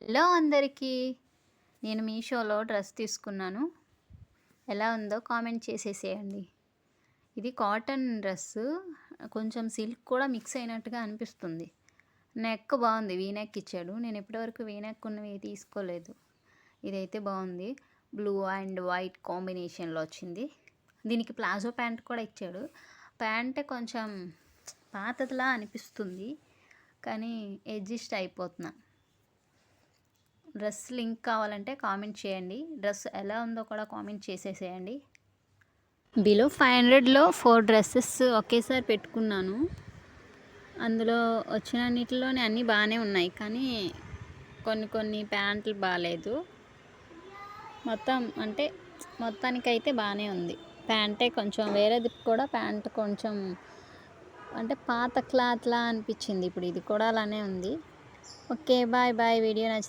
Hello అందరికీ. నేను మీషోలో డ్రెస్ తీసుకున్నాను. ఎలా ఉందో కామెంట్ చేసేసేయండి. ఇది కాటన్ డ్రెస్సు. కొంచెం సిల్క్ కూడా మిక్స్ అయినట్టుగా అనిపిస్తుంది. నెక్ బావుంది. వీ నెక్ ఇచ్చాడు. నేను ఇప్పటివరకు వీ నెక్ ఉన్నవి తీసుకోలేదు. ఇదైతే బావుంది. బ్లూ అండ్ వైట్ కాంబినేషన్‌లో వచ్చింది. దీనికి ప్లాజో ప్యాంట్ కూడా ఇచ్చాడు. ప్యాంట్ కొంచెం పాతదిలా అనిపిస్తుంది. కానీ అడ్జస్ట్ అయిపోతున్నా. డ్రెస్ లింక్ కావాలంటే కామెంట్ చేయండి. డ్రెస్ ఎలా ఉందో కూడా కామెంట్ చేసేసేయండి. బిలో 500లో 4 డ్రెస్సెస్ ఒకేసారి పెట్టుకున్నాను. అందులో వచ్చినన్నిటిలోనే అన్నీ బాగానే ఉన్నాయి. కానీ కొన్ని ప్యాంట్లు బాలేదు. మొత్తానికైతే బాగానే ఉంది. ప్యాంటే కొంచెం వేరేది కూడా ప్యాంట్ కొంచెం అంటే పాత క్లాత్‌లా అనిపించింది. ఇప్పుడు ఇది కూడా అలానే ఉంది. ఓకే. బాయ్. వీడియో నచ్చితే